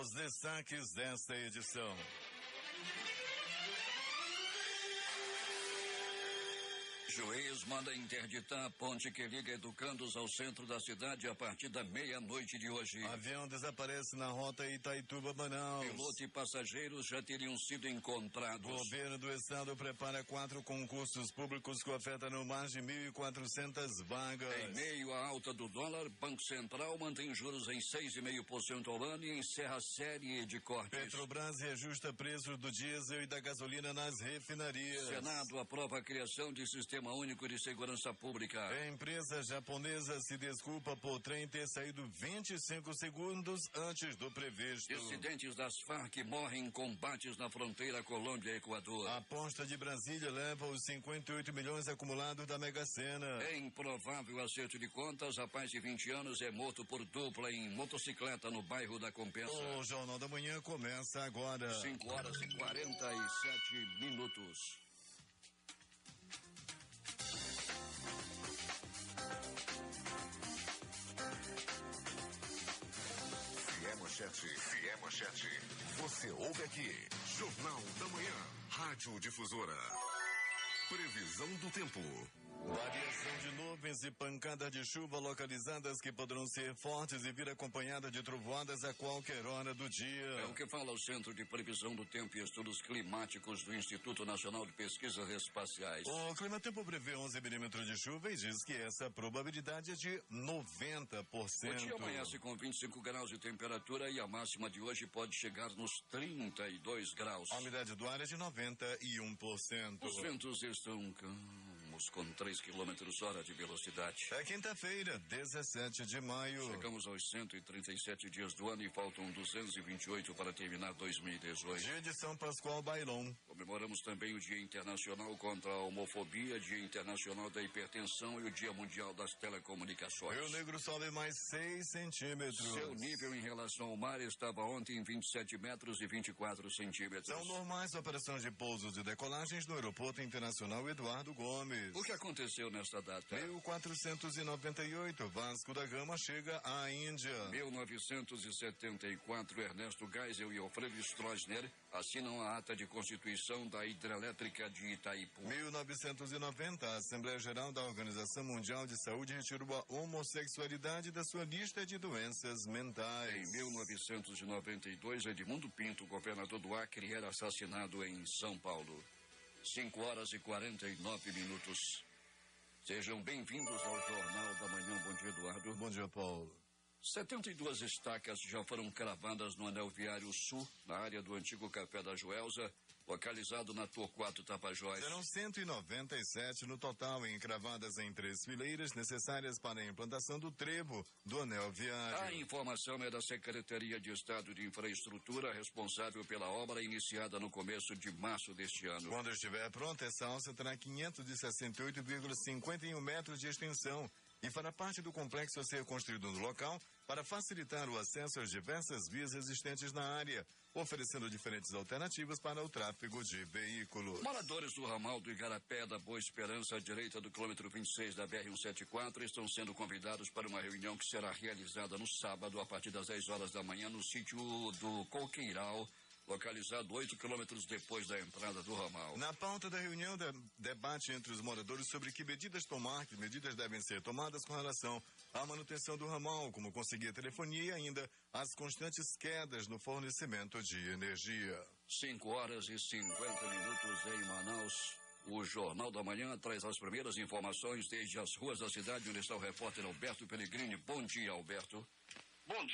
Os destaques desta edição. Juiz manda interditar a ponte que liga Educandos ao centro da cidade a partir da meia-noite de hoje. Avião desaparece na rota Itaituba-Manaus. Piloto e passageiros já teriam sido encontrados. Governo do estado prepara 4 concursos públicos que ofertam mais de 1.400 vagas. Em meio à alta do dólar, Banco Central mantém juros em 6,5% ao ano e encerra a série de cortes. Petrobras reajusta preços do diesel e da gasolina nas refinarias. Senado aprova a criação de Sistema Único de Segurança Pública. A empresa japonesa se desculpa por trem ter saído 25 segundos antes do previsto. Dissidentes das Farc morrem em combates na fronteira Colômbia-Equador. A aposta de Brasília leva os 58 milhões acumulados da Mega Sena. É improvável acerto de contas. Rapaz de 20 anos é morto por dupla em motocicleta no bairro da Compensa. O Jornal da Manhã começa agora. 5h47. Fié Manchete. Você ouve aqui. Jornal da Manhã. Rádio Difusora. Previsão do tempo. Variação de nuvens e pancada de chuva localizadas que poderão ser fortes e vir acompanhada de trovoadas a qualquer hora do dia. É o que fala o Centro de Previsão do Tempo e Estudos Climáticos do Instituto Nacional de Pesquisas Espaciais. O Climatempo prevê 11 milímetros de chuva e diz que essa probabilidade é de 90%. O dia amanhece com 25 graus de temperatura e a máxima de hoje pode chegar nos 32 graus. A umidade do ar é de 91%. Os ventos estão calmos, com 3 km/h de velocidade. É quinta-feira, 17 de maio. Chegamos aos 137 dias do ano e faltam 228 para terminar 2018. Dia de São Pascoal Bailon. Comemoramos também o Dia Internacional contra a Homofobia, Dia Internacional da Hipertensão e o Dia Mundial das Telecomunicações. Rio Negro sobe mais 6 centímetros. Seu nível em relação ao mar estava ontem em 27 metros e 24 centímetros. São normais operações de pousos e decolagens no Aeroporto Internacional Eduardo Gomes. O que aconteceu nesta data? 1498, Vasco da Gama chega à Índia. 1974, Ernesto Geisel e Alfredo Stroessner assinam a ata de constituição da hidrelétrica de Itaipu. 1990, a Assembleia Geral da Organização Mundial de Saúde retirou a homossexualidade da sua lista de doenças mentais. Em 1992, Edmundo Pinto, governador do Acre, era assassinado em São Paulo. 5h49. Sejam bem-vindos ao Jornal da Manhã. Bom dia, Eduardo. Bom dia, Paulo. 72 estacas já foram cravadas no Anel Viário Sul, na área do antigo Café da Joelza, localizado na Torquato Tapajós. Serão 197 no total, encravadas em 3 fileiras necessárias para a implantação do trevo do Anel Viário. A informação é da Secretaria de Estado de Infraestrutura, responsável pela obra iniciada no começo de março deste ano. Quando estiver pronta, essa alça terá 568,51 metros de extensão e fará parte do complexo a ser construído no local para facilitar o acesso às diversas vias existentes na área, oferecendo diferentes alternativas para o tráfego de veículos. Moradores do ramal do Igarapé da Boa Esperança, à direita do quilômetro 26 da BR-174, estão sendo convidados para uma reunião que será realizada no sábado, a partir das 10 horas da manhã, no sítio do Coqueiral, localizado 8 quilômetros depois da entrada do ramal. Na pauta da reunião, debate entre os moradores sobre que medidas devem ser tomadas com relação à manutenção do ramal, como conseguir telefonia e ainda as constantes quedas no fornecimento de energia. 5h50 em Manaus. O Jornal da Manhã traz as primeiras informações desde as ruas da cidade, onde está o repórter Alberto Pellegrini. Bom dia, Alberto. Bom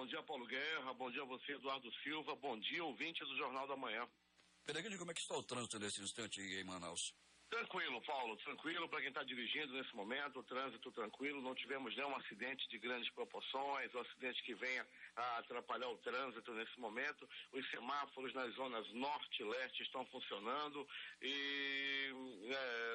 dia Paulo Guerra, bom dia a você, Eduardo Silva, bom dia, ouvinte do Jornal da Manhã. Pellegrini, como é que está o trânsito nesse instante em Manaus? Tranquilo, Paulo, tranquilo para quem está dirigindo nesse momento, o trânsito tranquilo, não tivemos nenhum acidente de grandes proporções, um acidente que venha a atrapalhar o trânsito nesse momento. Os semáforos nas zonas norte e leste estão funcionando e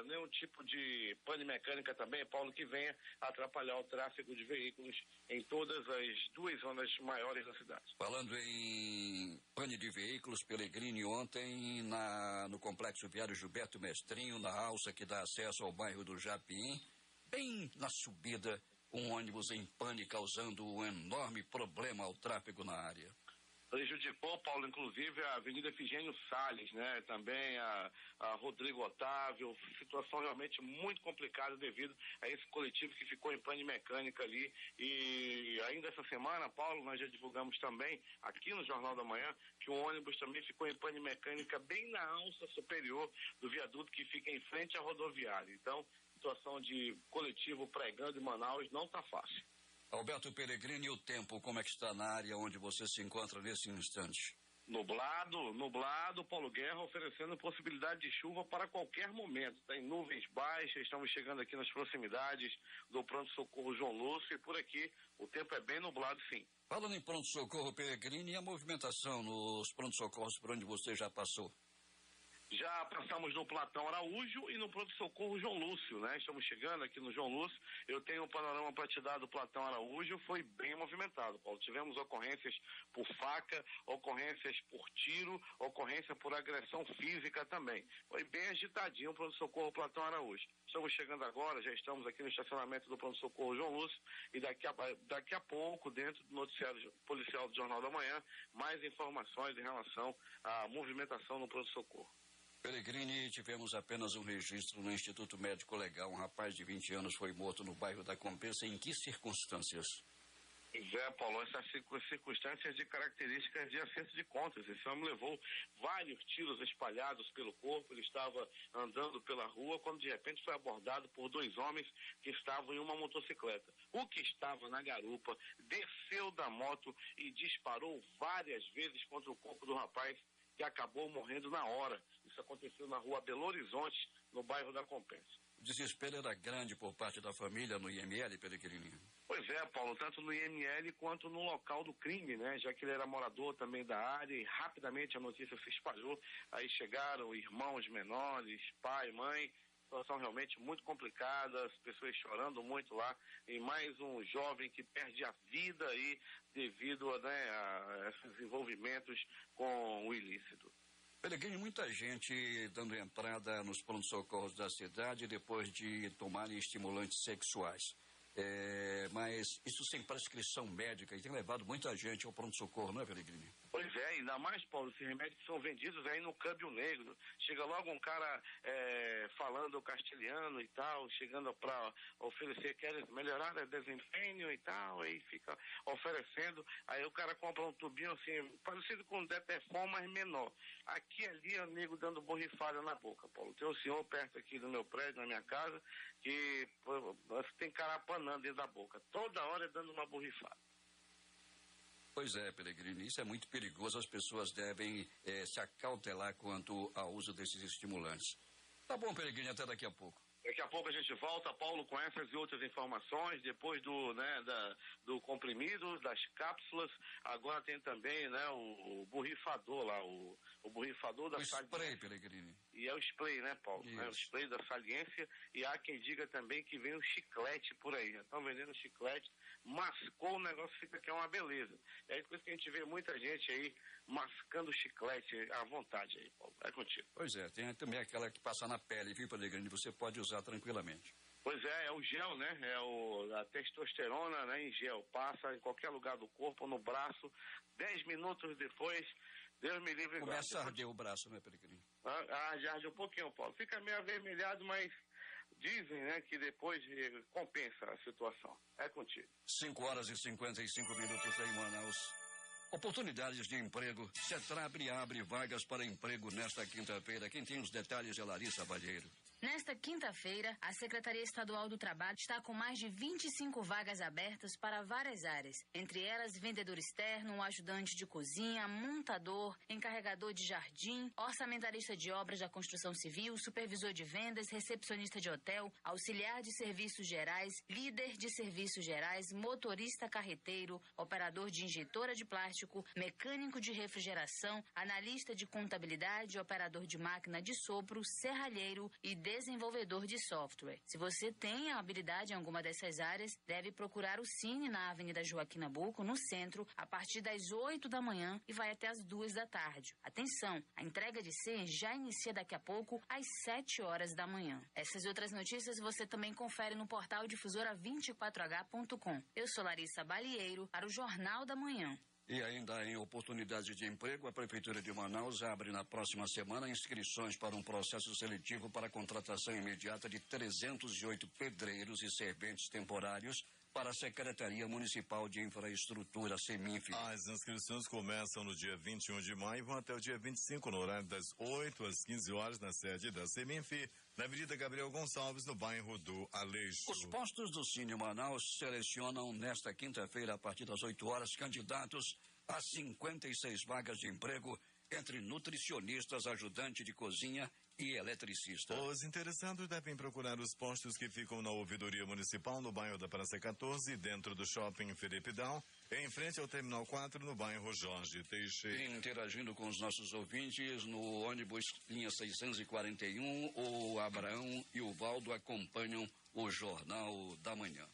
nenhum tipo de pane mecânica também, Paulo, que venha a atrapalhar o tráfego de veículos em todas as duas zonas maiores da cidade. Falando em pane de veículos, Pellegrini, ontem no Complexo Viário Gilberto Mestrinho, na alça que dá acesso ao bairro do Japim, bem na subida, um ônibus em pane causando um enorme problema ao tráfego na área. Prejudicou, Paulo, inclusive a Avenida Efigênio Salles, né? Também a Rodrigo Otávio, situação realmente muito complicada devido a esse coletivo que ficou em pane mecânica ali. E ainda essa semana, Paulo, nós já divulgamos também aqui no Jornal da Manhã que o ônibus também ficou em pane mecânica bem na alça superior do viaduto que fica em frente à rodoviária. Então, situação de coletivo pregando em Manaus não está fácil. Alberto Peregrini, o tempo, como é que está na área onde você se encontra nesse instante? Nublado, Paulo Guerra oferecendo possibilidade de chuva para qualquer momento. Tem nuvens baixas, estamos chegando aqui nas proximidades do pronto-socorro João Lúcio e por aqui o tempo é bem nublado, sim. Falando em pronto-socorro Peregrini, e a movimentação nos pronto-socorros por onde você já passou? Já passamos no Platão Araújo e no pronto-socorro João Lúcio, né? Estamos chegando aqui no João Lúcio. Eu tenho um panorama para te dar do Platão Araújo, foi bem movimentado, Paulo. Tivemos ocorrências por faca, ocorrências por tiro, ocorrência por agressão física também. Foi bem agitadinho o pronto-socorro Platão Araújo. Estamos chegando agora, já estamos aqui no estacionamento do pronto-socorro João Lúcio e daqui a pouco, dentro do noticiário policial do Jornal da Manhã, mais informações em relação à movimentação no pronto-socorro. Peregrini, tivemos apenas um registro no Instituto Médico Legal. Um rapaz de 20 anos foi morto no bairro da Compensa. Em que circunstâncias? Paulo, essas circunstâncias de características de acerto de contas. Esse homem levou vários tiros espalhados pelo corpo. Ele estava andando pela rua quando de repente foi abordado por 2 homens que estavam em uma motocicleta. O que estava na garupa desceu da moto e disparou várias vezes contra o corpo do rapaz, que acabou morrendo na hora. Isso aconteceu na rua Belo Horizonte, no bairro da Compensa. O desespero era grande por parte da família no IML, Peregrini? Pois é, Paulo, tanto no IML quanto no local do crime, né? Já que ele era morador também da área e rapidamente a notícia se espalhou. Aí chegaram irmãos menores, pai, mãe, situação realmente muito complicada, as pessoas chorando muito lá, e mais um jovem que perde a vida aí devido a esses envolvimentos com o ilícito. Peregrini, muita gente dando entrada nos pronto-socorros da cidade depois de tomarem estimulantes sexuais. Mas isso sem prescrição médica e tem levado muita gente ao pronto-socorro, não é, Peregrini? Pois é, ainda mais, Paulo, esses remédios são vendidos aí no câmbio negro. Chega logo um cara falando castelhano e tal, chegando para oferecer, quer melhorar o desempenho e tal, aí fica oferecendo, aí o cara compra um tubinho assim, parecido com um Detefon, mas menor. Aqui ali é o nego dando borrifada na boca, Paulo. Tem um senhor perto aqui do meu prédio, na minha casa, que tem carapanã dentro da boca. Toda hora é dando uma borrifada. Pois é, Peregrini, isso é muito perigoso. As pessoas devem se acautelar quanto ao uso desses estimulantes. Tá bom, Peregrini, até daqui a pouco. Daqui a pouco a gente volta, Paulo, com essas e outras informações, depois do comprimido, das cápsulas, agora tem também, né, o borrifador lá, o borrifador da o spray, Peregrini. E é o spray, né, Paulo? É o spray da saliência, e há quem diga também que vem o chiclete por aí, já estão vendendo chiclete, mascou o negócio, fica que é uma beleza. É por isso que a gente vê muita gente aí mascando chiclete à vontade aí, Paulo. É contigo. Pois é, tem também aquela que passa na pele, viu, Peregrini? Você pode usar tranquilamente. Pois é o gel, né? A testosterona, né, em gel. Passa em qualquer lugar do corpo, no braço. 10 minutos depois, Deus me livre. Começa a arder o braço, né, Peregrini? Já arde um pouquinho, Paulo. Fica meio avermelhado, mas dizem, né, que depois compensa a situação. É contigo. 5h55 em Manaus. Oportunidades de emprego. Cetrab abre vagas para emprego nesta quinta-feira. Quem tem os detalhes é Larissa Valheiro. Nesta quinta-feira, a Secretaria Estadual do Trabalho está com mais de 25 vagas abertas para várias áreas. Entre elas, vendedor externo, ajudante de cozinha, montador, encarregador de jardim, orçamentarista de obras da construção civil, supervisor de vendas, recepcionista de hotel, auxiliar de serviços gerais, líder de serviços gerais, motorista carreteiro, operador de injetora de plástico, mecânico de refrigeração, analista de contabilidade, operador de máquina de sopro, serralheiro e desenvolvedor de software. Se você tem a habilidade em alguma dessas áreas, deve procurar o Cine na Avenida Joaquim Nabuco, no centro, a partir das 8 da manhã e vai até as 2 da tarde. Atenção, a entrega de senhas já inicia daqui a pouco às 7 horas da manhã. Essas e outras notícias você também confere no portal difusora24h.com. Eu sou Larissa Balieiro para o Jornal da Manhã. E ainda em oportunidades de emprego, a Prefeitura de Manaus abre na próxima semana inscrições para um processo seletivo para a contratação imediata de 308 pedreiros e serventes temporários para a Secretaria Municipal de Infraestrutura, Seminf. As inscrições começam no dia 21 de maio e vão até o dia 25, no horário das 8 às 15 horas, na sede da Seminf, na Avenida Gabriel Gonçalves, no bairro do Aleixo. Os postos do Cine Manaus selecionam nesta quinta-feira, a partir das 8 horas, candidatos a 56 vagas de emprego entre nutricionistas, ajudante de cozinha e eletricista. Os interessados devem procurar os postos que ficam na ouvidoria municipal, no bairro da Praça 14, dentro do shopping Felipe Dal, em frente ao Terminal 4, no bairro Jorge Teixeira. Interagindo com os nossos ouvintes, no ônibus linha 641, o Abraão e o Valdo acompanham o Jornal da Manhã.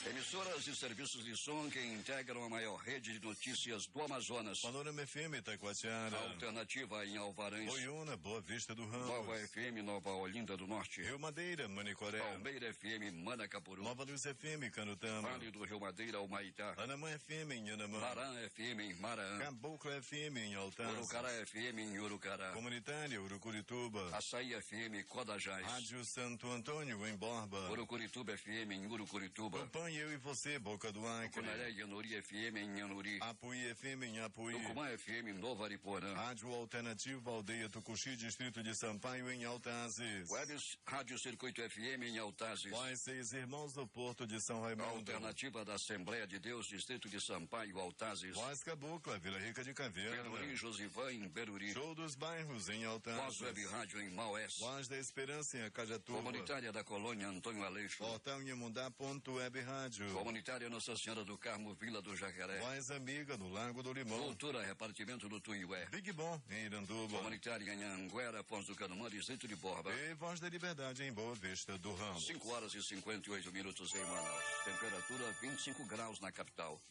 Emissoras e serviços de som que integram a maior rede de notícias do Amazonas. Panorama FM Itacoatiara. Alternativa em Alvarães. Oiuna, Boa Vista do Ramos. Nova FM Nova Olinda do Norte. Rio Madeira, Manicoré. Palmeira FM Manacapuru. Nova Luz FM Canutama. Vale do Rio Madeira Humaitá. Anamã FM em Anamã. Marã FM em Marã. Caboclo FM em Altas. Urucará FM em Urucará. Comunitária Urucurituba. Açaí FM Codajás. Rádio Santo Antônio em Borba. Urucurituba FM em Urucurituba. Acompanhe eu e você, Boca do Acre. Tucunaré Yanuri FM em Yanuri. Apuí FM em Apuí. Tucumã FM em Nova Ariporã. Rádio Alternativa Aldeia Tucuxi, Distrito de Sampaio em Altazes. Webs Rádio Circuito FM em Altazes. Voz Seis Irmãos do Porto de São Raimundo. Alternativa da Assembleia de Deus, Distrito de Sampaio, Altazes. Voz Cabocla, Vila Rica de Caverna. Beruri Josivan em Beruri. Show dos Bairros em Altazes. Voz Web Rádio em Maués. Voz da Esperança em Acajatuba. Comunitária da Colônia Antônio Aleixo. Portal Inhamundá.web Rádio. Comunitária Nossa Senhora do Carmo, Vila do Jacaré. Voz Amiga no Largo do Limão. Cultura, repartimento do Tuiué. Big Bom em Iranduba. Comunitária em Anguera, Foz do Canumã, Distrito de Borba. E Voz da Liberdade em Boa Vista do Ramos. 5 horas e 58 minutos em Manaus. Temperatura 25 graus na capital.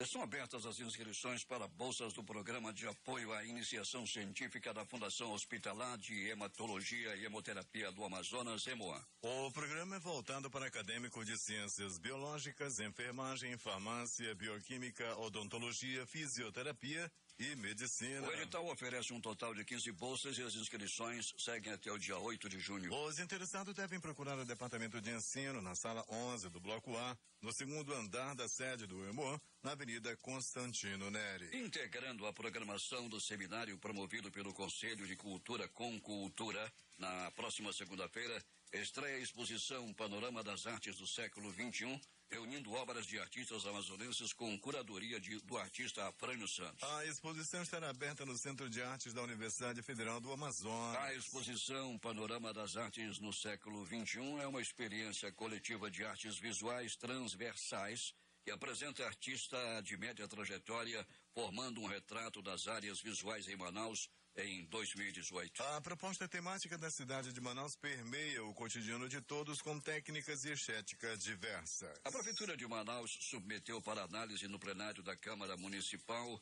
Estão abertas as inscrições para bolsas do Programa de Apoio à Iniciação Científica da Fundação Hospitalar de Hematologia e Hemoterapia do Amazonas, Hemoan. O programa é voltado para acadêmicos de ciências biológicas, enfermagem, farmácia, bioquímica, odontologia, fisioterapia e medicina. O edital oferece um total de 15 bolsas e as inscrições seguem até o dia 8 de junho. Os interessados devem procurar o Departamento de Ensino na sala 11 do Bloco A, no segundo andar da sede do Hemoan, na Avenida Constantino Neri. Integrando a programação do seminário promovido pelo Conselho de Cultura com Cultura, na próxima segunda-feira, estreia a exposição Panorama das Artes do Século XXI, reunindo obras de artistas amazonenses com curadoria do artista Afrânio Santos. A exposição estará aberta no Centro de Artes da Universidade Federal do Amazonas. A exposição Panorama das Artes no Século XXI é uma experiência coletiva de artes visuais transversais que apresenta artista de média trajetória, formando um retrato das áreas visuais em Manaus em 2018. A proposta temática da cidade de Manaus permeia o cotidiano de todos com técnicas e estética diversas. A Prefeitura de Manaus submeteu para análise no plenário da Câmara Municipal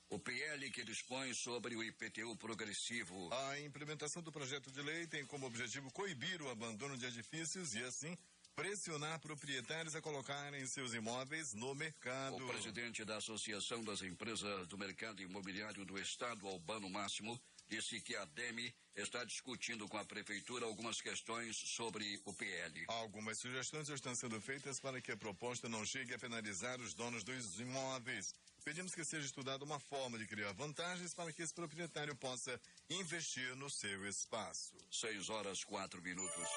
o PL que dispõe sobre o IPTU progressivo. A implementação do projeto de lei tem como objetivo coibir o abandono de edifícios e, assim, pressionar proprietários a colocarem seus imóveis no mercado. O presidente da Associação das Empresas do Mercado Imobiliário do Estado, Albano Máximo, disse que a DEME está discutindo com a Prefeitura algumas questões sobre o PL. Algumas sugestões estão sendo feitas para que a proposta não chegue a penalizar os donos dos imóveis. Pedimos que seja estudada uma forma de criar vantagens para que esse proprietário possa investir no seu espaço. 6 horas 4 minutos.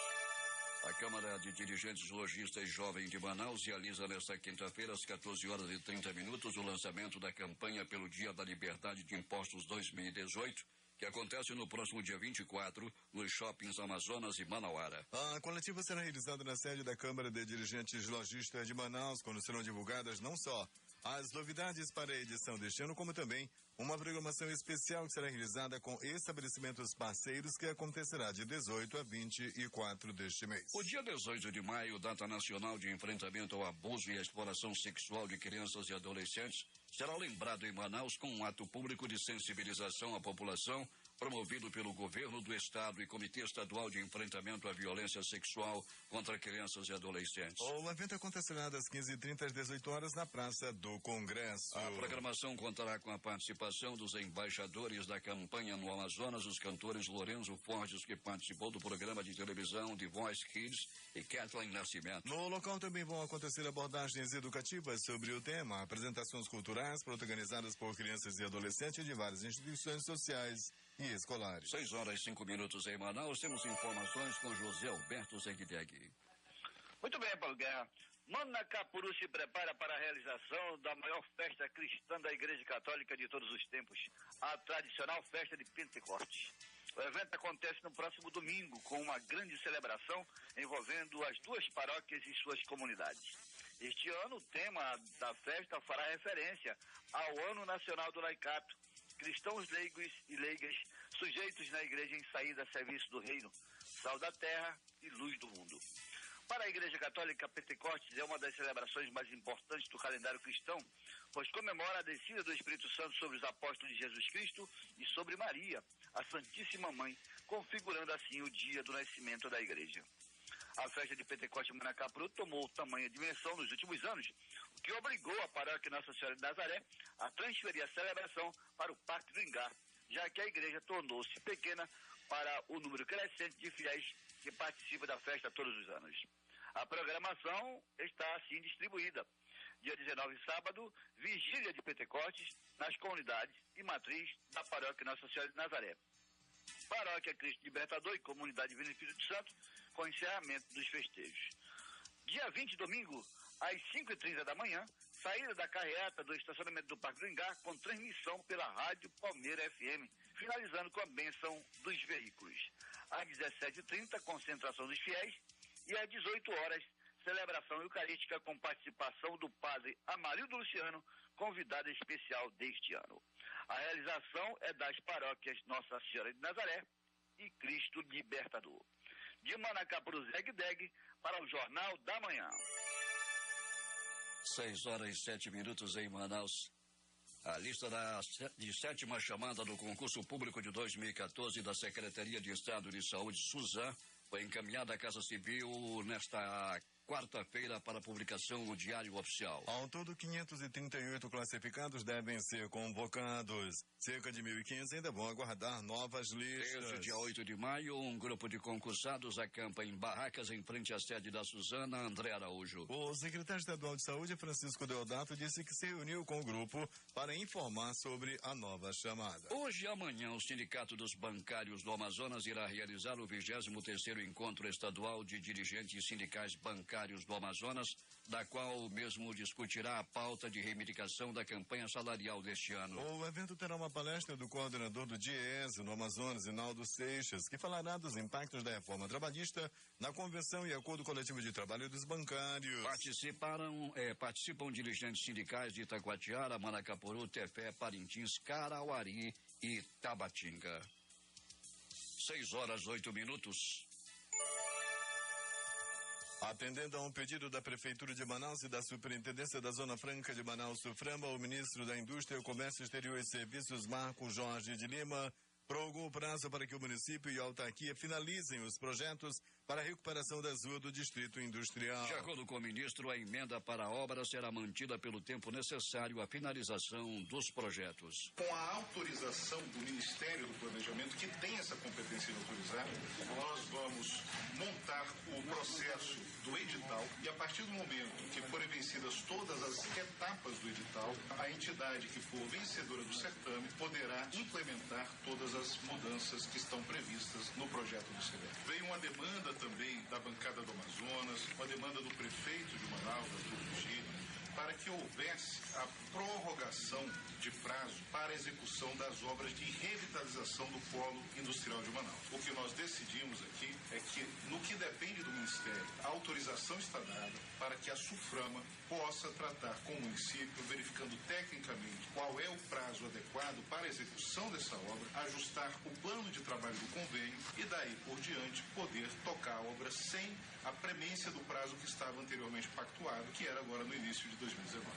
A Câmara de Dirigentes Lojistas Jovem de Manaus realiza nesta quinta-feira, às 14 horas e 30 minutos, o lançamento da campanha pelo Dia da Liberdade de Impostos 2018, que acontece no próximo dia 24, nos shoppings Amazonas e Manauara. A coletiva será realizada na sede da Câmara de Dirigentes Lojistas de Manaus, quando serão divulgadas não só as novidades para a edição deste ano, como também uma programação especial que será realizada com estabelecimentos parceiros, que acontecerá de 18 a 24 deste mês. O dia 18 de maio, data nacional de enfrentamento ao abuso e à exploração sexual de crianças e adolescentes, será lembrado em Manaus com um ato público de sensibilização à população, promovido pelo governo do estado e Comitê Estadual de Enfrentamento à Violência Sexual contra Crianças e Adolescentes. O evento acontecerá das 15h30 às 18 horas na Praça do Congresso. A programação contará com a participação dos embaixadores da campanha no Amazonas, os cantores Lorenzo Fortes, que participou do programa de televisão The Voice Kids, e Kathleen Nascimento. No local também vão acontecer abordagens educativas sobre o tema, apresentações culturais protagonizadas por crianças e adolescentes de várias instituições sociais e escolares. 6h05 em Manaus. Temos informações com José Alberto Zegdeg. Muito bem, Paulo Guerra. Manacapuru se prepara para a realização da maior festa cristã da Igreja Católica de todos os tempos, a tradicional festa de Pentecostes. O evento acontece no próximo domingo, com uma grande celebração envolvendo as duas paróquias e suas comunidades. Este ano, o tema da festa fará referência ao Ano Nacional do Laicato, cristãos leigos e leigas sujeitos na igreja em saída a serviço do reino, sal da terra e luz do mundo. Para a Igreja Católica, Pentecostes é uma das celebrações mais importantes do calendário cristão, pois comemora a descida do Espírito Santo sobre os apóstolos de Jesus Cristo e sobre Maria, a Santíssima Mãe, configurando assim o dia do nascimento da igreja. A festa de Pentecostes em Manacapuru tomou tamanha dimensão nos últimos anos, o que obrigou a paróquia Nossa Senhora de Nazaré a transferir a celebração para o Parque do Ingá, já que a igreja tornou-se pequena para o número crescente de fiéis que participam da festa todos os anos. A programação está assim distribuída. Dia 19, sábado, vigília de Pentecostes nas comunidades e matriz da paróquia Nossa Senhora de Nazaré. Paróquia Cristo Libertador e Comunidade Divino Espírito Santo, com encerramento dos festejos. Dia 20, domingo, às 5h30 da manhã, saída da carreata do estacionamento do Parque do Ingá com transmissão pela Rádio Palmeira FM, finalizando com a bênção dos veículos. Às 17h30, concentração dos fiéis e às 18 horas, celebração eucarística com participação do padre Amarildo Luciano, convidado especial deste ano. A realização é das paróquias Nossa Senhora de Nazaré e Cristo Libertador. De Manacapuru, Zegdeg, para o Jornal da Manhã. 6h07 em Manaus. A lista de sétima chamada do concurso público de 2014 da Secretaria de Estado de Saúde, SUSAM, foi encaminhada à Casa Civil nesta quarta-feira para publicação no Diário Oficial. Ao todo, 538 classificados devem ser convocados. Cerca de 1.500 ainda vão aguardar novas listas. Desde o dia 8 de maio, um grupo de concursados acampa em barracas em frente à sede da Suzana, André Araújo. O secretário estadual de Saúde, Francisco Deodato, disse que se reuniu com o grupo para informar sobre a nova chamada. Hoje e amanhã, o Sindicato dos Bancários do Amazonas irá realizar o 23º Encontro Estadual de Dirigentes Sindicais Bancários do Amazonas, da qual o mesmo discutirá a pauta de reivindicação da campanha salarial deste ano. O evento terá uma palestra do coordenador do DIEESE no Amazonas, Inaldo Seixas, que falará dos impactos da reforma trabalhista na Convenção e Acordo Coletivo de Trabalho dos Bancários. Participam dirigentes sindicais de Itacoatiara, Manacapuru, Tefé, Parintins, Carauari e Tabatinga. 6h08. Atendendo a um pedido da Prefeitura de Manaus e da Superintendência da Zona Franca de Manaus, Suframa, o ministro da Indústria, Comércio Exterior e Serviços, Marco Jorge de Lima, prorrogou o prazo para que o município e a autarquia finalizem os projetos para a recuperação das ruas do Distrito Industrial. De acordo com o ministro, a emenda para a obra será mantida pelo tempo necessário à finalização dos projetos. Com a autorização do Ministério do Planejamento, que tem essa competência de autorizar, nós vamos montar o processo do edital e, a partir do momento que forem vencidas todas as etapas do edital, a entidade que for vencedora do certame poderá implementar todas as mudanças que estão previstas no projeto do CDF. Veio uma demanda também da bancada do Amazonas, uma demanda do prefeito de Manaus, Arthur Vigílio, para que houvesse a prorrogação de prazo para a execução das obras de revitalização do polo industrial de Manaus. O que nós decidimos aqui é que, no que depende do Ministério, a autorização está dada para que a SUFRAMA possa tratar com o município, verificando tecnicamente qual é o prazo adequado para a execução dessa obra, ajustar o plano de trabalho do convênio e daí por diante poder tocar a obra sem a premência do prazo que estava anteriormente pactuado, que era agora no início de 2019.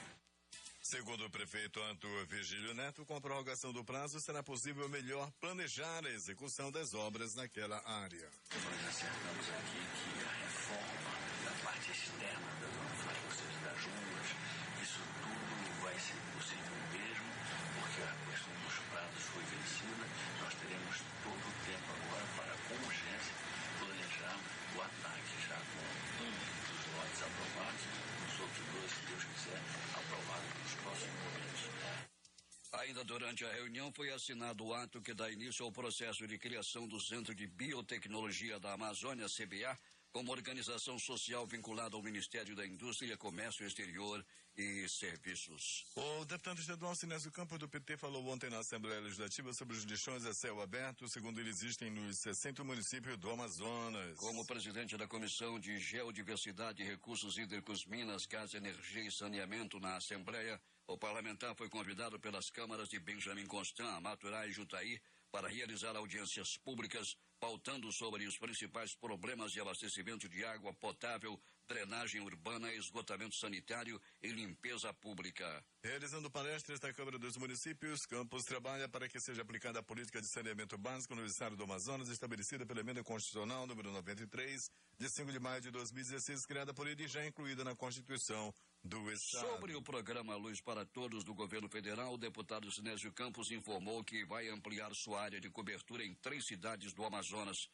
Segundo o prefeito Antônio Virgílio Neto, com a prorrogação do prazo, será possível melhor planejar a execução das obras naquela área. Nós acertamos aqui que a reforma da parte externa das alfaias, ou seja, das ruas, isso tudo vai ser possível mesmo, porque a questão dos prazos foi vencida. Nós teremos todo o tempo agora para, com urgência, planejar o ataque, já com um dos lotes aprovados, os outros dois, se Deus quiser, aprovados nos próximos momentos. Ainda durante a reunião foi assinado o ato que dá início ao processo de criação do Centro de Biotecnologia da Amazônia, CBA, como organização social vinculada ao Ministério da Indústria, Comércio Exterior e Serviços. O deputado estadual Sinésio Campos do PT falou ontem na Assembleia Legislativa sobre os lixões a céu aberto, segundo ele existem nos 60 municípios do Amazonas. Como presidente da Comissão de Geodiversidade, Recursos Hídricos, Minas, Gás, Energia e Saneamento na Assembleia, o parlamentar foi convidado pelas câmaras de Benjamin Constant, Maturá e Jutaí para realizar audiências públicas, pautando sobre os principais problemas de abastecimento de água potável, drenagem urbana, esgotamento sanitário e limpeza pública. Realizando palestras na Câmara dos Municípios, Campos trabalha para que seja aplicada a política de saneamento básico no estado do Amazonas, estabelecida pela Emenda Constitucional número 93, de 5 de maio de 2016, criada por ele e já incluída na Constituição do estado. Sobre o programa Luz para Todos do governo federal, o deputado Sinésio Campos informou que vai ampliar sua área de cobertura em 3 cidades do Amazonas: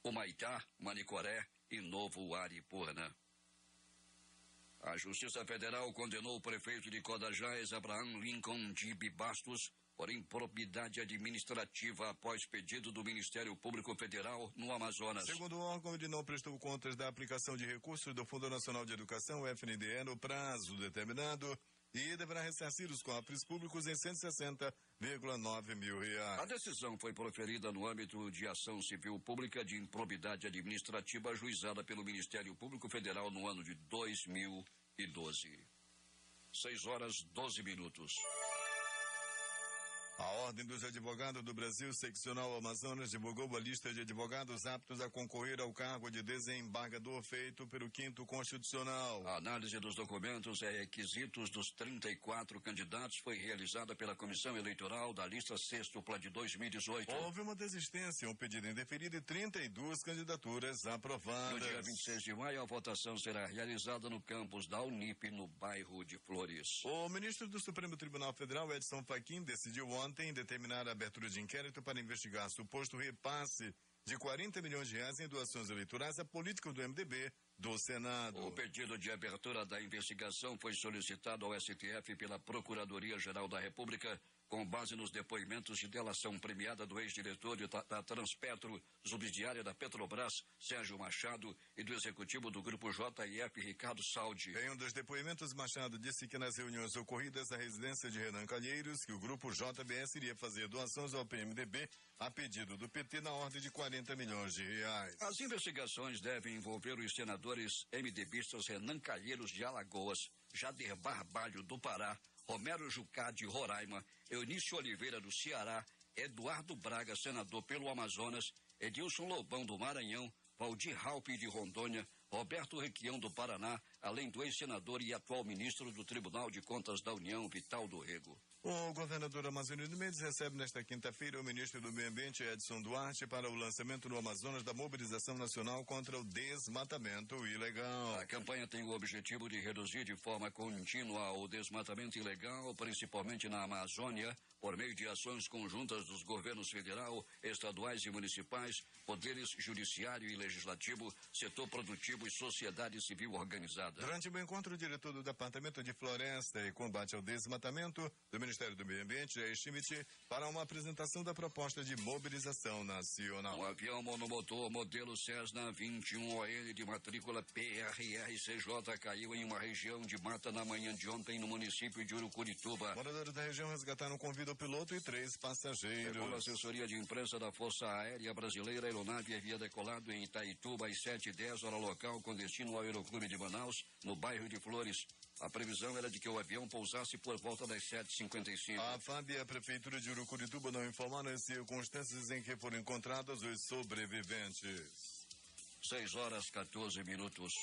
Humaitá, Manicoré e Novo Aripuanã. A Justiça Federal condenou o prefeito de Codajás, Abraham Lincoln Dibe Bastos, por improbidade administrativa após pedido do Ministério Público Federal no Amazonas. Segundo o órgão, ele não prestou contas da aplicação de recursos do Fundo Nacional de Educação, FNDE, no prazo determinado e deverá ressarcir os cofres públicos em 160,9 mil reais. A decisão foi proferida no âmbito de ação civil pública de improbidade administrativa ajuizada pelo Ministério Público Federal no ano de 2012. 6h12. A Ordem dos Advogados do Brasil, Seccional Amazonas, divulgou a lista de advogados aptos a concorrer ao cargo de desembargador feito pelo 5º Constitucional. A análise dos documentos e requisitos dos 34 candidatos foi realizada pela Comissão Eleitoral da lista sextupla de 2018. Houve uma desistência, um pedido indeferido e 32 candidaturas aprovadas. No dia 26 de maio, a votação será realizada no campus da Unip, no bairro de Flores. O ministro do Supremo Tribunal Federal, Edson Fachin, decidiu ontem determinar a abertura de inquérito para investigar suposto repasse de 40 milhões de reais em doações eleitorais a políticos do MDB do Senado. O pedido de abertura da investigação foi solicitado ao STF pela Procuradoria-Geral da República, com base nos depoimentos de delação premiada do ex-diretor da Transpetro, subsidiária da Petrobras, Sérgio Machado, e do executivo do Grupo JF, Ricardo Saldi. Em um dos depoimentos, Machado disse que nas reuniões ocorridas na residência de Renan Calheiros, que o Grupo JBS iria fazer doações ao PMDB a pedido do PT na ordem de 40 milhões de reais. As investigações devem envolver os senadores MDBistas Renan Calheiros de Alagoas, Jader Barbalho do Pará, Romero Jucá de Roraima, Eunício Oliveira do Ceará, Eduardo Braga, senador pelo Amazonas, Edilson Lobão do Maranhão, Valdir Raupe de Rondônia, Roberto Requião do Paraná, além do ex-senador e atual ministro do Tribunal de Contas da União, Vital do Rego. O governador Amazonino Mendes recebe nesta quinta-feira o ministro do Meio Ambiente, Edson Duarte, para o lançamento no Amazonas da mobilização nacional contra o desmatamento ilegal. A campanha tem o objetivo de reduzir de forma contínua o desmatamento ilegal, principalmente na Amazônia, por meio de ações conjuntas dos governos federal, estaduais e municipais, poderes judiciário e legislativo, setor produtivo e sociedade civil organizada. Durante o encontro, o diretor do Departamento de Floresta e Combate ao Desmatamento do Ministério do Meio Ambiente, Jair Schmidt, para uma apresentação da proposta de mobilização nacional. Um avião monomotor modelo Cessna 21OL de matrícula PRRCJ caiu em uma região de mata na manhã de ontem no município de Urucurituba. Moradores da região resgataram com vida o piloto e 3 passageiros. Segundo a assessoria de imprensa da Força Aérea Brasileira, a aeronave havia decolado em Itaituba às 7h10, hora local, com destino ao Aeroclube de Manaus, no bairro de Flores. A previsão era de que o avião pousasse por volta das 7h55. A FAB e a Prefeitura de Urucurituba não informaram as circunstâncias em que foram encontrados os sobreviventes. 6h14.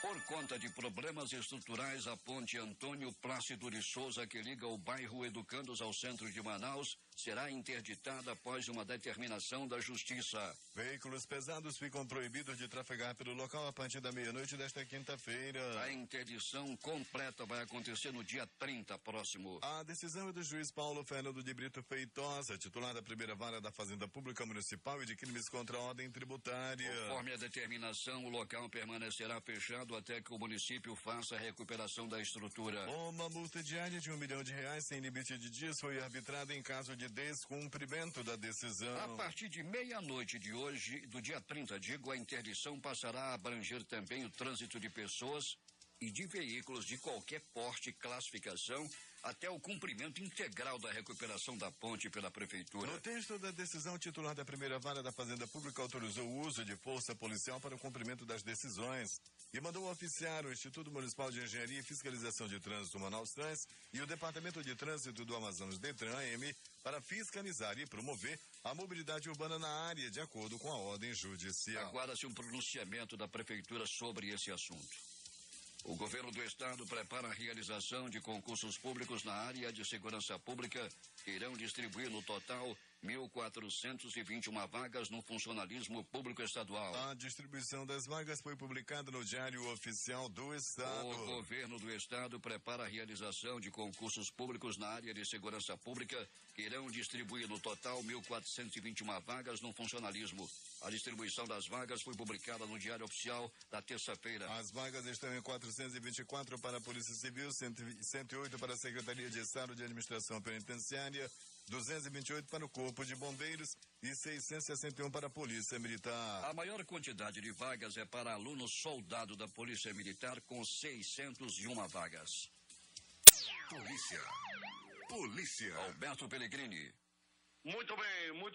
Por conta de problemas estruturais, a ponte Antônio Plácido de Souza, que liga o bairro Educandos ao centro de Manaus, será interditada após uma determinação da Justiça. Veículos pesados ficam proibidos de trafegar pelo local a partir da meia-noite desta quinta-feira. A interdição completa vai acontecer no dia 30 próximo. A decisão é do juiz Paulo Fernando de Brito Feitosa, titular da primeira vara da Fazenda Pública Municipal e de Crimes contra a Ordem Tributária. Conforme a determinação, o local permanecerá fechado até que o município faça a recuperação da estrutura. Uma multa diária de R$1 milhão sem limite de dias foi arbitrada em caso de descumprimento da decisão. A partir de meia-noite de hoje, do dia 30, a interdição passará a abranger também o trânsito de pessoas e de veículos de qualquer porte e classificação até o cumprimento integral da recuperação da ponte pela Prefeitura. No texto da decisão, o titular da primeira vara da Fazenda Pública autorizou o uso de força policial para o cumprimento das decisões e mandou oficiar o Instituto Municipal de Engenharia e Fiscalização de Trânsito Manaus Trans e o Departamento de Trânsito do Amazonas Detran-M para fiscalizar e promover a mobilidade urbana na área, de acordo com a ordem judicial. Aguarda-se um pronunciamento da Prefeitura sobre esse assunto. O governo do estado prepara a realização de concursos públicos na área de segurança pública que irão distribuir no total 1.421 vagas no funcionalismo público estadual. A distribuição das vagas foi publicada no Diário Oficial do Estado. O governo do estado prepara a realização de concursos públicos na área de segurança pública que irão distribuir no total 1.421 vagas no funcionalismo. A distribuição das vagas foi publicada no Diário Oficial da terça-feira. As vagas estão em 424 para a Polícia Civil, 108 para a Secretaria de Estado de Administração Penitenciária, 228 para o Corpo de Bombeiros e 661 para a Polícia Militar. A maior quantidade de vagas é para alunos soldado da Polícia Militar, com 601 vagas. Polícia. Alberto Pellegrini. Muito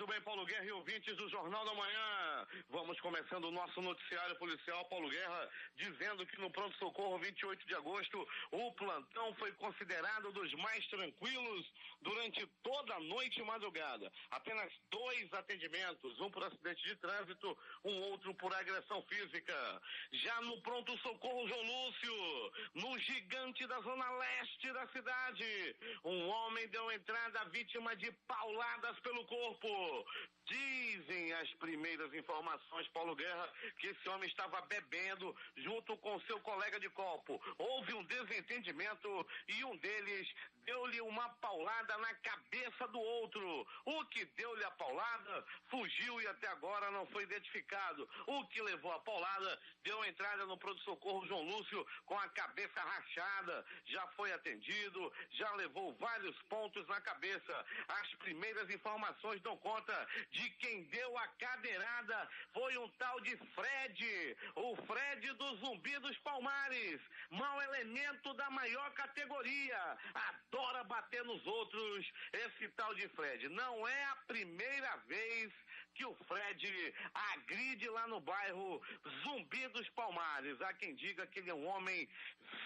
bem, Paulo Guerra e ouvintes do Jornal da Manhã. Vamos começando o nosso noticiário policial, Paulo Guerra, dizendo que no pronto-socorro 28 de agosto, o plantão foi considerado dos mais tranquilos durante toda a noite e madrugada. Apenas 2 atendimentos, um por acidente de trânsito, um outro por agressão física. Já no pronto-socorro João Lúcio, no gigante da zona leste da cidade, um homem deu entrada à vítima de pauladas pelo corpo. Dizem as primeiras informações, Paulo Guerra, que esse homem estava bebendo junto com seu colega de copo. Houve um desentendimento e um deles deu-lhe uma paulada na cabeça do outro. O que deu-lhe a paulada fugiu e até agora não foi identificado. O que levou a paulada deu entrada no pronto-socorro João Lúcio com a cabeça rachada. Já foi atendido, já levou vários pontos na cabeça. As primeiras informações dão conta de quem deu a cadeirada foi um tal de Fred, o Fred do Zumbi dos Palmares, mau elemento da maior categoria, adora bater nos outros, esse tal de Fred. Não é a primeira vez que o Fred agride lá no bairro Zumbi dos Palmares. Há quem diga que ele é um homem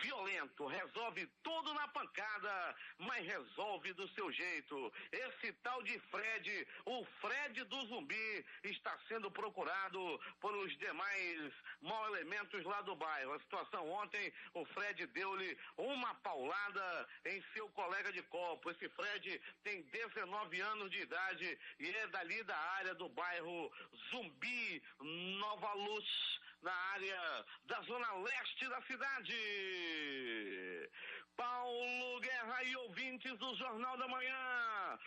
violento, resolve tudo na pancada, mas resolve do seu jeito. Esse tal de Fred, o Fred do Zumbi, está sendo procurado por os demais mau elementos lá do bairro. A situação ontem, o Fred deu-lhe uma paulada em seu colega de copo. Esse Fred tem 19 anos de idade e é dali da área do bairro Zumbi, Nova Luz, na área da zona leste da cidade. Paulo Guerra e ouvintes do Jornal da Manhã.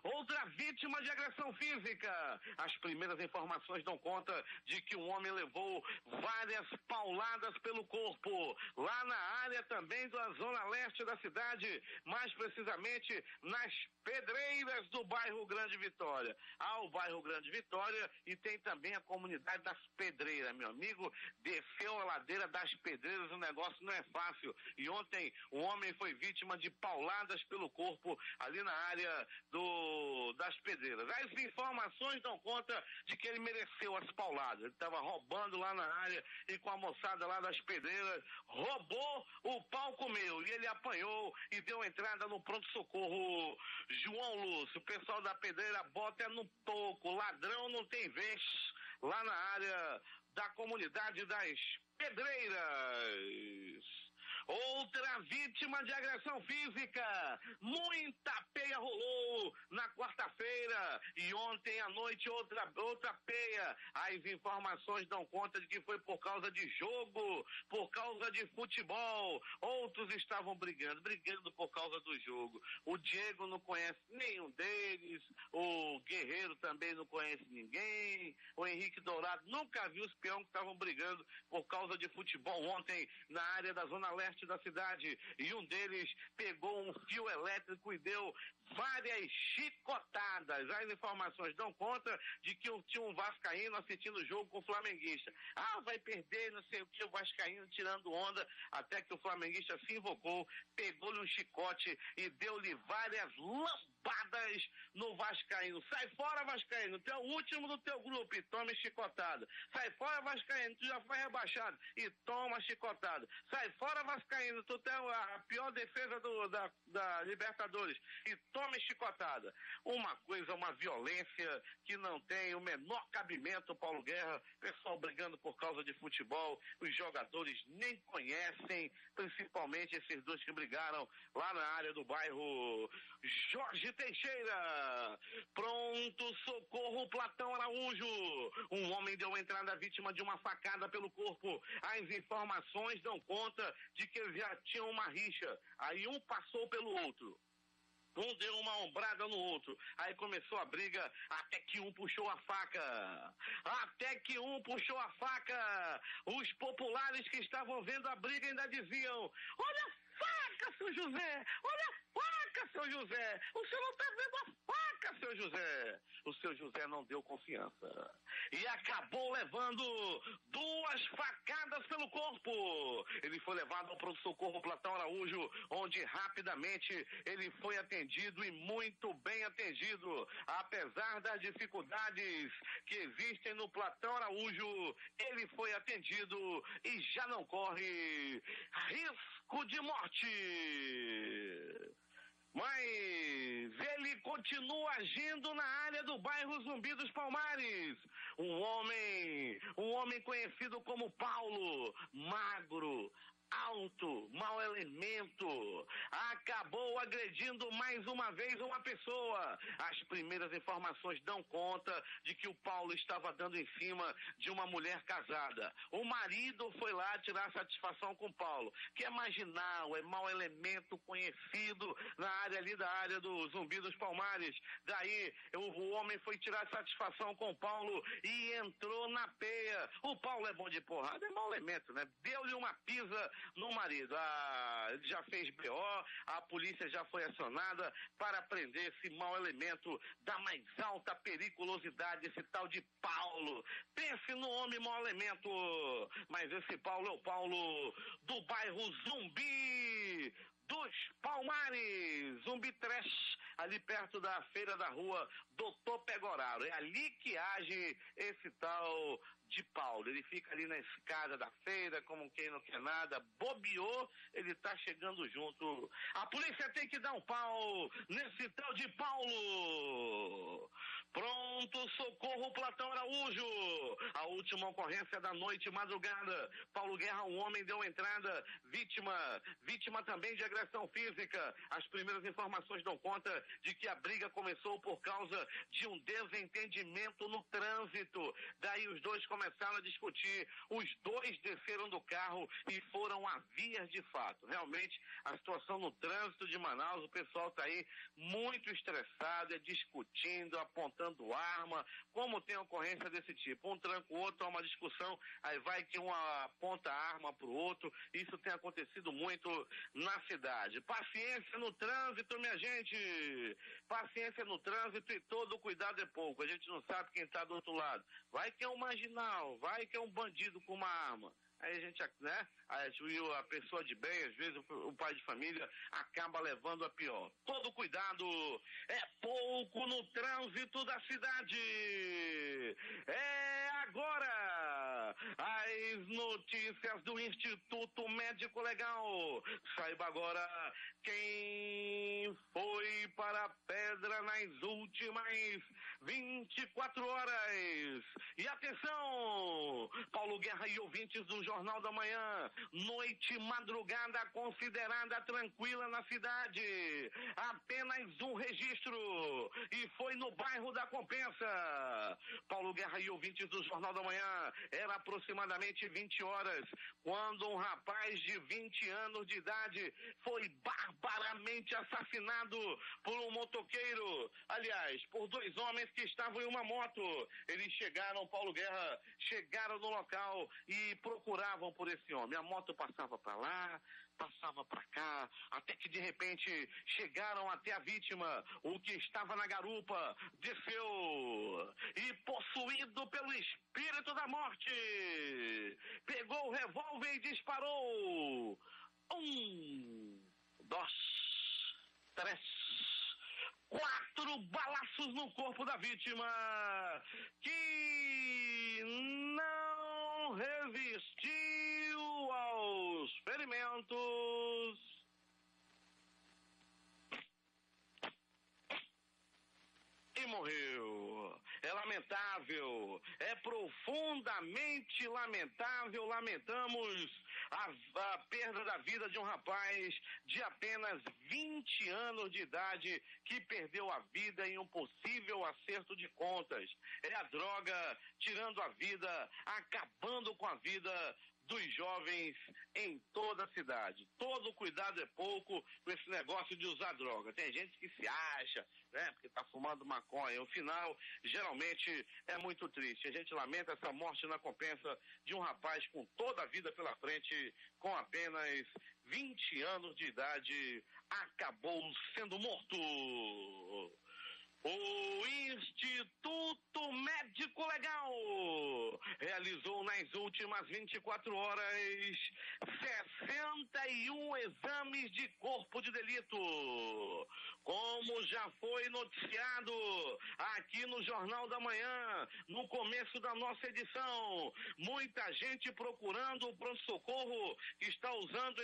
Outra vítima de agressão física. As primeiras informações dão conta de que um homem levou várias pauladas pelo corpo. Lá na área também da zona leste da cidade, mais precisamente nas Pedreiras do bairro Grande Vitória. Há o bairro Grande Vitória e tem também a comunidade das Pedreiras. Meu amigo, desceu a ladeira das Pedreiras, o negócio não é fácil. E ontem um homem foi vítima de pauladas pelo corpo ali na área das Pedreiras. As informações dão conta de que ele mereceu as pauladas. Ele estava roubando lá na área e com a moçada lá das Pedreiras, roubou, o pau comeu. E ele apanhou e deu entrada no pronto-socorro João Lúcio. O pessoal da Pedreira bota no toco, ladrão não tem vez lá na área da comunidade das Pedreiras. Outra vítima de agressão física. Muita peia rolou na quarta-feira e ontem à noite outra peia. As informações dão conta de que foi por causa de jogo, por causa de futebol. Outros estavam brigando por causa do jogo. O Diego não conhece nenhum deles, o Guerreiro também não conhece ninguém, o Henrique Dourado nunca viu os peões que estavam brigando por causa de futebol ontem na área da Zona Leste da cidade, e um deles pegou um fio elétrico e deu várias chicotadas. As informações dão conta de que tinha um vascaíno assistindo o jogo com o flamenguista. Vai perder, não sei o que, o vascaíno tirando onda, até que o flamenguista se invocou, pegou-lhe um chicote e deu-lhe várias lambadas no vascaíno. Sai fora, vascaíno, tu é o último do teu grupo e toma chicotada. Sai fora, vascaíno, tu já foi rebaixado e toma chicotada. Sai fora, vascaíno, tu tem a pior defesa da Libertadores e toma chicotada. Uma coisa, uma violência que não tem o menor cabimento, Paulo Guerra. Pessoal brigando por causa de futebol, os jogadores nem conhecem, principalmente esses dois que brigaram lá na área do bairro Jorge Teixeira. Pronto, socorro, Platão Araújo. Um homem deu entrada vítima de uma facada pelo corpo. As informações dão conta de que eles já tinham uma rixa. Aí um passou pelo outro. Um deu uma ombrada no outro. Aí começou a briga até que um puxou a faca. Os populares que estavam vendo a briga ainda diziam: olha a faca, seu José! Olha a faca, seu José! O senhor não está vendo a faca, seu José! O seu José não deu confiança. E acabou levando 2 facadas pelo corpo. Ele foi levado ao pronto-socorro Platão Araújo, onde rapidamente ele foi atendido e muito bem atendido. Apesar das dificuldades que existem no Platão Araújo, ele foi atendido e já não corre risco de morte. Mas ele continua agindo na área do bairro Zumbi dos Palmares. Um homem conhecido como Paulo, magro, alto, mau elemento, acabou agredindo mais uma vez uma pessoa. As primeiras informações dão conta de que o Paulo estava dando em cima de uma mulher casada. O marido foi lá tirar satisfação com o Paulo, que é marginal, é mau elemento conhecido na área ali da área do Zumbi dos Palmares. Daí o homem foi tirar satisfação com o Paulo e entrou na peia. O Paulo é bom de porrada, é mau elemento, né? Deu-lhe uma pisa no marido. Ele já fez BO, a polícia já foi acionada para prender esse mau elemento da mais alta periculosidade, esse tal de Paulo. Pense no homem mau elemento, mas esse Paulo é o Paulo do bairro Zumbi dos Palmares, Zumbi Trash, ali perto da feira da rua Doutor Pegoraro. É ali que age esse tal de Paulo. Ele fica ali na escada da feira, como quem não quer nada, bobeou, ele tá chegando junto. A polícia tem que dar um pau nesse tal de Paulo. Pronto, socorro, Platão Araújo. A última ocorrência da noite e madrugada. Paulo Guerra, um homem deu entrada, vítima também de agressão física. As primeiras informações dão conta de que a briga começou por causa de um desentendimento no trânsito. Daí os dois começaram a discutir. Os dois desceram do carro e foram a vias de fato. Realmente, a situação no trânsito de Manaus, o pessoal está aí muito estressado, discutindo, apontando arma. Como tem ocorrência desse tipo? Um tranca o outro, há uma discussão, aí vai que um aponta a arma para o outro. Isso tem acontecido muito na cidade. Paciência no trânsito, minha gente. Paciência no trânsito e todo cuidado é pouco. A gente não sabe quem está do outro lado. Vai que é um marginal, vai que é um bandido com uma arma. Aí a gente, né, a pessoa de bem, às vezes o pai de família acaba levando a pior. Todo cuidado é pouco no trânsito da cidade. É agora as notícias do Instituto Médico Legal. Saiba agora quem foi para a pedra nas últimas 24 horas. E atenção, Paulo Guerra e ouvintes do Jornal da Manhã, noite madrugada considerada tranquila na cidade. Apenas um registro e foi no bairro da Compensa. Paulo Guerra e ouvintes do Jornal da Manhã, era aproximadamente 20 horas, quando um rapaz de 20 anos de idade foi barbaramente assassinado por um motoqueiro, aliás, por dois homens que estavam em uma moto. Eles chegaram, Paulo Guerra, chegaram no local e procuravam por esse homem. A moto passava para lá, passava para cá, até que de repente chegaram até a vítima. O que estava na garupa desceu e, possuído pelo espírito da morte, pegou o revólver e disparou. 1, 2, 3, 4 balaços no corpo da vítima, que não resistiu aos ferimentos e morreu. É lamentável, é profundamente lamentável. Lamentamos a perda da vida de um rapaz de apenas 20 anos de idade que perdeu a vida em um possível acerto de contas. É a droga tirando a vida, acabando com a vida dos jovens em toda a cidade. Todo cuidado é pouco com esse negócio de usar droga. Tem gente que se acha, né, porque está fumando maconha. O final, geralmente, é muito triste. A gente lamenta essa morte na Compensa de um rapaz com toda a vida pela frente, com apenas 20 anos de idade, acabou sendo morto. O Instituto Médico Legal realizou nas últimas 24 horas 61 exames de corpo de delito. Como já foi noticiado aqui no Jornal da Manhã, no começo da nossa edição, muita gente procurando o pronto-socorro que está usando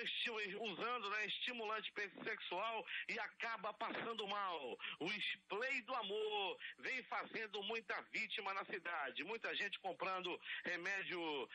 estimulante sexual e acaba passando mal. O Splay do Amor vem fazendo muita vítima na cidade. Muita gente comprando remédio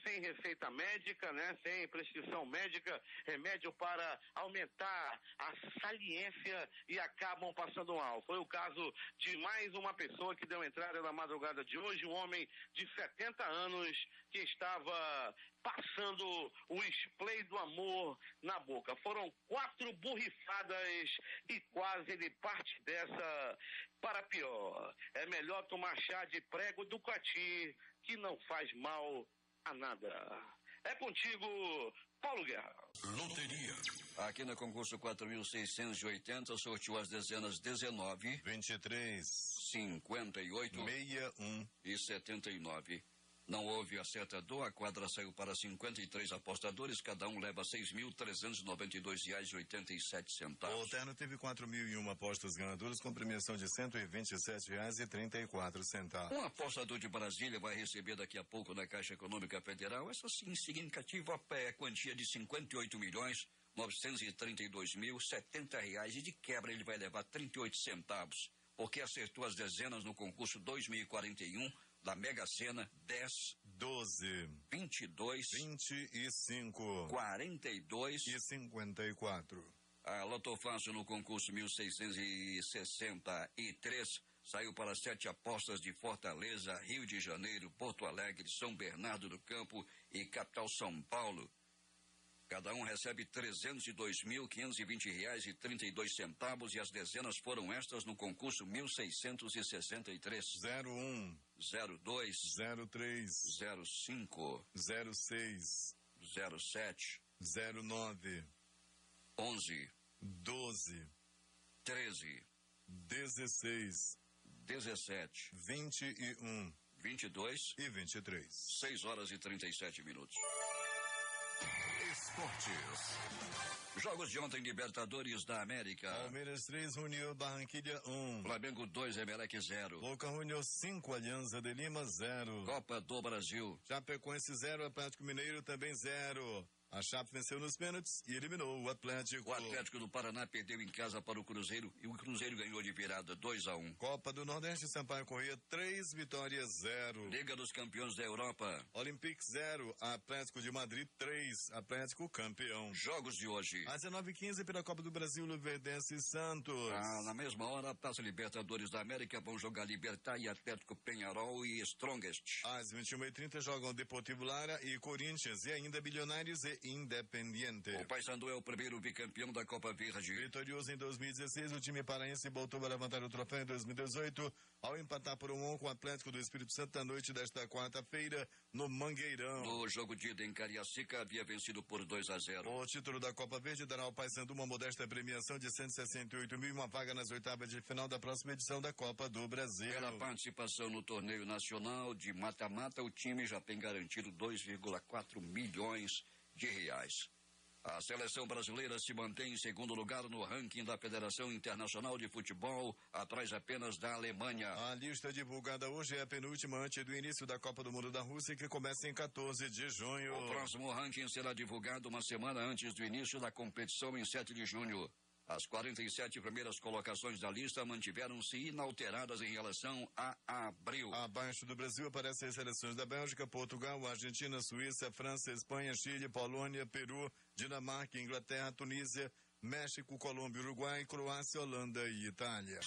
sem receita médica, né? Sem prescrição médica, remédio para aumentar a saliência e acabam passando mal. Foi o caso de mais uma pessoa que deu entrada na madrugada de hoje, um homem de 70 anos que estava passando o Splay do Amor na boca. Foram 4 borrifadas e quase ele parte dessa para pior. É melhor tomar chá de prego do Coati, que não faz mal a nada. É contigo, Paulo Guerra. Loteria. Aqui no concurso 4.680, sorteou as dezenas 19, 23, 58 61 e 79. Não houve acertador, a quadra saiu para 53 apostadores, cada um leva R$ 6.392,87. O Terno teve 4.001 apostas ganadoras com premiação de R$ 127,34. Um apostador de Brasília vai receber daqui a pouco na Caixa Econômica Federal essa sim significativa quantia de R$ 58.932.070 e de quebra ele vai levar 38 centavos, porque acertou as dezenas no concurso 2041 da Mega Sena 10, 12, 22, 25, 42 e 54. A Loto Fácil no concurso 1663 saiu para 7 apostas de Fortaleza, Rio de Janeiro, Porto Alegre, São Bernardo do Campo e capital São Paulo. Cada um recebe R$ 302.520,32 e as dezenas foram estas no concurso 1663. 01, 02, 03, 05, 06, 07, 09, 11, 12, 13, 16, 17, 21 22 e 23. 6 horas e 37 minutos. Esportes. Jogos de ontem, Libertadores da América. Palmeiras 3, Junior Barranquilla 1. Flamengo 2, Emelec 0. Boca Juniors 5, Alianza de Lima 0. Copa do Brasil. Chapecoense 0, Atlético Mineiro também 0. A Chape venceu nos pênaltis e eliminou o Atlético. O Atlético do Paraná perdeu em casa para o Cruzeiro e o Cruzeiro ganhou de virada 2-1. Copa do Nordeste, Sampaio Corrêa 3, Vitória 0. Liga dos Campeões da Europa. Olympique 0, Atlético de Madrid 3, Atlético campeão. Jogos de hoje. Às 19h15 pela Copa do Brasil, Luverdense e Santos. Na mesma hora, Taça Libertadores da América, vão jogar Libertad e Atlético Peñarol e Strongest. Às 21h30 jogam Deportivo Lara e Corinthians e ainda Bilionários e Independiente. O Paysandu é o primeiro bicampeão da Copa Verde. Vitorioso em 2016, o time paraense voltou a levantar o troféu em 2018 ao empatar por 1-1 com o Atlético do Espírito Santo na noite desta quarta-feira no Mangueirão. No jogo de ida em Cariacica, havia vencido por 2-0. O título da Copa Verde dará ao Paysandu uma modesta premiação de 168 mil e uma vaga nas oitavas de final da próxima edição da Copa do Brasil. Pela participação no torneio nacional de mata-mata, o time já tem garantido 2,4 milhões de reais. A seleção brasileira se mantém em segundo lugar no ranking da Federação Internacional de Futebol, atrás apenas da Alemanha. A lista divulgada hoje é a penúltima antes do início da Copa do Mundo da Rússia, que começa em 14 de junho. O próximo ranking será divulgado uma semana antes do início da competição, em 7 de junho. As 47 primeiras colocações da lista mantiveram-se inalteradas em relação a abril. Abaixo do Brasil aparecem as seleções da Bélgica, Portugal, Argentina, Suíça, França, Espanha, Chile, Polônia, Peru, Dinamarca, Inglaterra, Tunísia, México, Colômbia, Uruguai, Croácia, Holanda e Itália.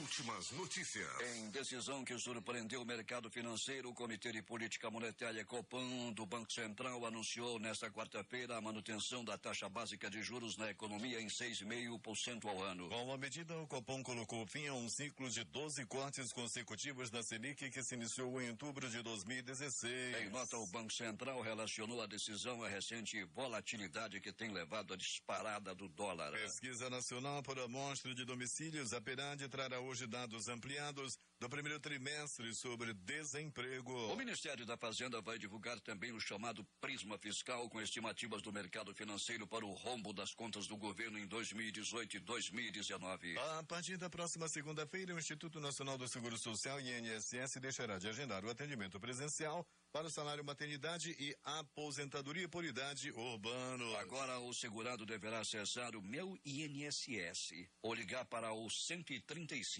Últimas notícias. Em decisão que surpreendeu o mercado financeiro, o Comitê de Política Monetária Copom do Banco Central anunciou nesta quarta-feira a manutenção da taxa básica de juros na economia em 6,5% ao ano. Com a medida, o Copom colocou fim a um ciclo de 12 cortes consecutivos da Selic que se iniciou em outubro de 2016. Em nota, o Banco Central relacionou a decisão à recente volatilidade que tem levado à disparada do dólar. Pesquisa nacional por amostra de domicílios, a PERAD trará hoje dados ampliados do primeiro trimestre sobre desemprego. O Ministério da Fazenda vai divulgar também o chamado Prisma Fiscal, com estimativas do mercado financeiro para o rombo das contas do governo em 2018 e 2019. A partir da próxima segunda-feira, o Instituto Nacional do Seguro Social, INSS, deixará de agendar o atendimento presencial para o salário maternidade e aposentadoria por idade urbano. Agora o segurado deverá acessar o Meu INSS ou ligar para o 135.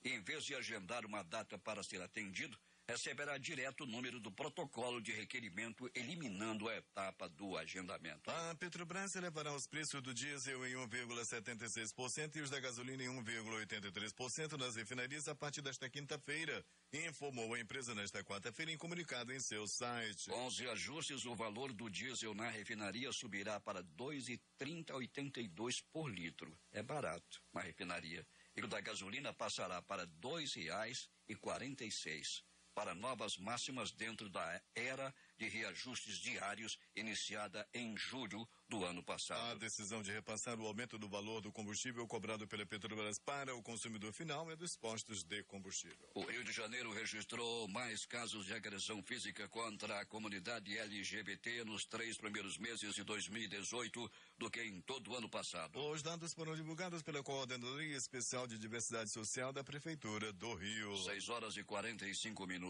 E, em vez de agendar uma data para ser atendido, receberá direto o número do protocolo de requerimento, eliminando a etapa do agendamento. A Petrobras elevará os preços do diesel em 1,76% e os da gasolina em 1,83% nas refinarias a partir desta quinta-feira, informou a empresa nesta quarta-feira em comunicado em seu site. Com os reajustes, o valor do diesel na refinaria subirá para R$ 2,3082 por litro. É barato na refinaria. E o da gasolina passará para R$ 2,46. Para novas máximas dentro da era de reajustes diários iniciada em julho do ano passado. A decisão de repassar o aumento do valor do combustível cobrado pela Petrobras para o consumidor final é dos postos de combustível. O Rio de Janeiro registrou mais casos de agressão física contra a comunidade LGBT nos 3 primeiros meses de 2018 do que em todo o ano passado. Os dados foram divulgados pela Coordenadoria Especial de Diversidade Social da Prefeitura do Rio. 6h45.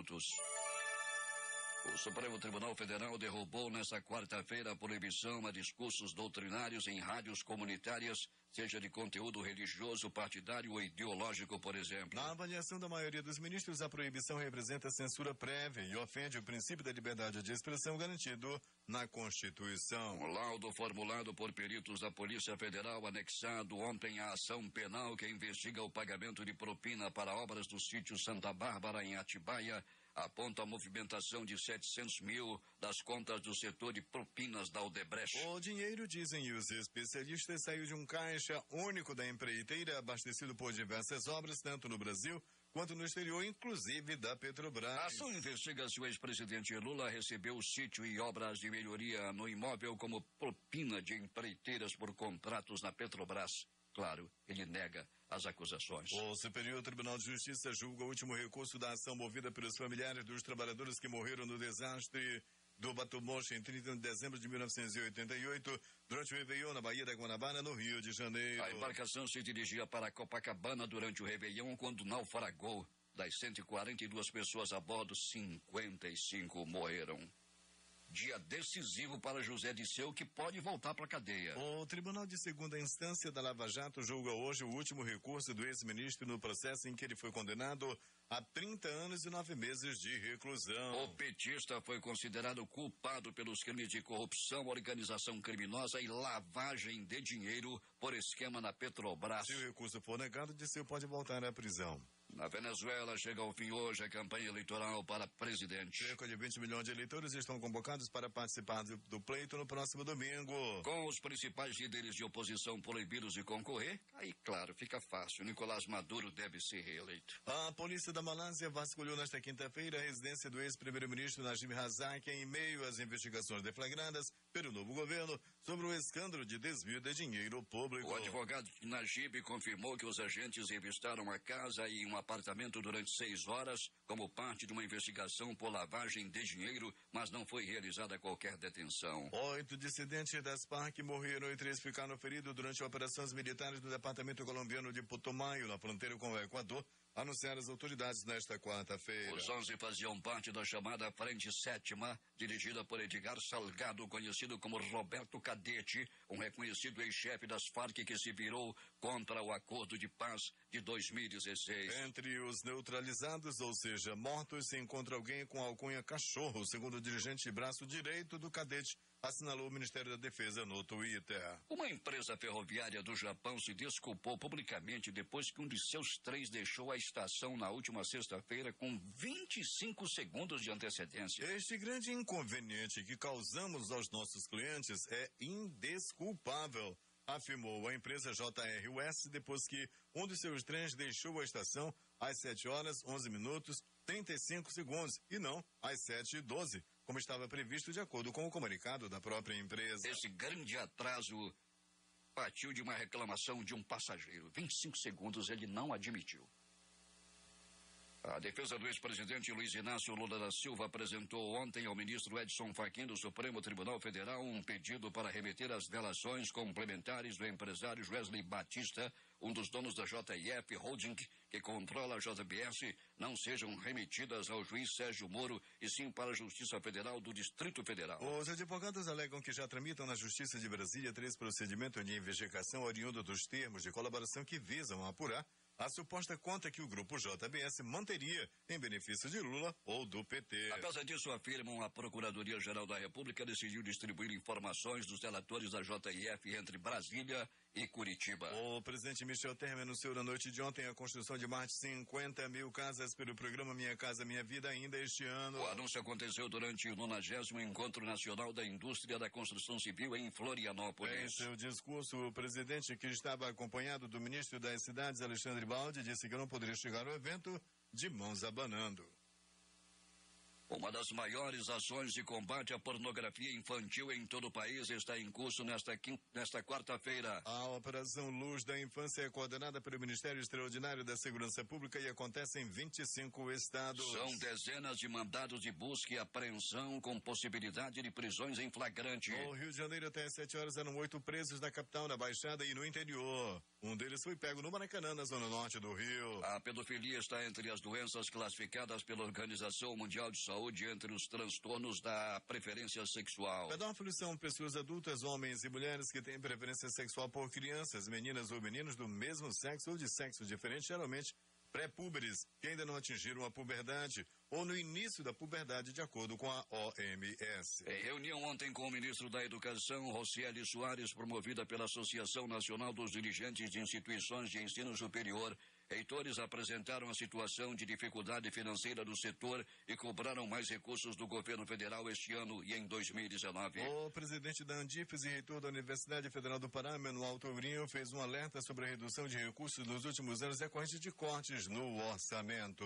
O Supremo Tribunal Federal derrubou nesta quarta-feira a proibição a discursos doutrinários em rádios comunitárias, seja de conteúdo religioso, partidário ou ideológico, por exemplo. Na avaliação da maioria dos ministros, a proibição representa censura prévia e ofende o princípio da liberdade de expressão garantido na Constituição. Um laudo formulado por peritos da Polícia Federal, anexado ontem à ação penal que investiga o pagamento de propina para obras do sítio Santa Bárbara, em Atibaia, aponta a movimentação de 700 mil das contas do setor de propinas da Odebrecht. O dinheiro, dizem os especialistas, saiu de um caixa único da empreiteira, abastecido por diversas obras, tanto no Brasil quanto no exterior, inclusive da Petrobras. A ação investiga se o ex-presidente Lula recebeu o sítio e obras de melhoria no imóvel como propina de empreiteiras por contratos na Petrobras. Claro, ele nega as acusações. O Superior Tribunal de Justiça julga o último recurso da ação movida pelos familiares dos trabalhadores que morreram no desastre do Batumoche em 30 de dezembro de 1988, durante o Réveillon na Baía da Guanabara, no Rio de Janeiro. A embarcação se dirigia para Copacabana durante o Réveillon quando naufragou. Das 142 pessoas a bordo, 55 morreram. Dia decisivo para José Disseu, que pode voltar para a cadeia. O Tribunal de Segunda Instância da Lava Jato julga hoje o último recurso do ex-ministro no processo em que ele foi condenado a 30 anos e 9 meses de reclusão. O petista foi considerado culpado pelos crimes de corrupção, organização criminosa e lavagem de dinheiro por esquema na Petrobras. Se o recurso for negado, Disseu pode voltar à prisão. Na Venezuela, chega ao fim hoje a campanha eleitoral para presidente. Cerca de 20 milhões de eleitores estão convocados para participar do pleito no próximo domingo. Com os principais líderes de oposição proibidos de concorrer, aí, claro, fica fácil. Nicolás Maduro deve ser reeleito. A polícia da Malásia vasculhou nesta quinta-feira a residência do ex-primeiro-ministro Najib Razak em meio às investigações deflagradas pelo novo governo sobre o escândalo de desvio de dinheiro público. O advogado Najib confirmou que os agentes revistaram a casa e um apartamento durante 6 horas como parte de uma investigação por lavagem de dinheiro, mas não foi realizada qualquer detenção. 8 dissidentes das Farc morreram e 3 ficaram feridos durante operações militares do departamento colombiano de Putumayo, na fronteira com o Equador, anunciaram as autoridades nesta quarta-feira. Os 11 faziam parte da chamada Frente Sétima, dirigida por Edgar Salgado, conhecido como Roberto Cadete, um reconhecido ex-chefe das Farc que se virou contra o acordo de paz de 2016. Entre os neutralizados, ou seja, mortos, se encontra alguém com a alcunha Cachorro, segundo o dirigente braço direito do Cadete, assinalou o Ministério da Defesa no Twitter. Uma empresa ferroviária do Japão se desculpou publicamente depois que um de seus trens deixou a estação na última sexta-feira com 25 segundos de antecedência. Este grande inconveniente que causamos aos nossos clientes é indesculpável, afirmou a empresa JRUS depois que um de seus trens deixou a estação às 7 horas, 11 minutos, 35 segundos e não às 7h12, como estava previsto de acordo com o comunicado da própria empresa. Esse grande atraso partiu de uma reclamação de um passageiro. 25 segundos ele não admitiu. A defesa do ex-presidente Luiz Inácio Lula da Silva apresentou ontem ao ministro Edson Fachin do Supremo Tribunal Federal um pedido para remeter as delações complementares do empresário Wesley Batista, um dos donos da JIF Holding, que controla a JBS, não sejam remetidas ao juiz Sérgio Moro e sim para a Justiça Federal do Distrito Federal. Os advogados alegam que já tramitam na Justiça de Brasília 3 procedimentos de investigação oriundo dos termos de colaboração que visam apurar a suposta conta que o grupo JBS manteria em benefício de Lula ou do PT. Apesar disso, afirmam, a Procuradoria-Geral da República decidiu distribuir informações dos relatores da JIF entre Brasília e Curitiba. O presidente Michel Temer anunciou na noite de ontem a construção de mais de 50 mil casas pelo programa Minha Casa Minha Vida ainda este ano. O anúncio aconteceu durante o 90º Encontro Nacional da Indústria da Construção Civil em Florianópolis. Em seu discurso, o presidente, que estava acompanhado do ministro das Cidades, Alexandre Baldi, disse que não poderia chegar ao evento de mãos abanando. Uma das maiores ações de combate à pornografia infantil em todo o país está em curso nesta quarta-feira. A Operação Luz da Infância é coordenada pelo Ministério Extraordinário da Segurança Pública e acontece em 25 estados. São dezenas de mandados de busca e apreensão com possibilidade de prisões em flagrante. No Rio de Janeiro, até às 7 horas, eram 8 presos na capital, na Baixada e no interior. Um deles foi pego no Maracanã, na zona norte do Rio. A pedofilia está entre as doenças classificadas pela Organização Mundial de Saúde entre os transtornos da preferência sexual. Pedófilos são pessoas adultas, homens e mulheres que têm preferência sexual por crianças, meninas ou meninos do mesmo sexo ou de sexo diferente, geralmente pré-púberes, que ainda não atingiram a puberdade ou no início da puberdade, de acordo com a OMS. Em reunião ontem com o ministro da Educação, Rocieli Soares, promovida pela Associação Nacional dos Dirigentes de Instituições de Ensino Superior, reitores apresentaram a situação de dificuldade financeira do setor e cobraram mais recursos do governo federal este ano e em 2019. O presidente da Andifes e reitor da Universidade Federal do Pará, Manuel Tourinho, fez um alerta sobre a redução de recursos nos últimos anos decorrente de cortes no orçamento.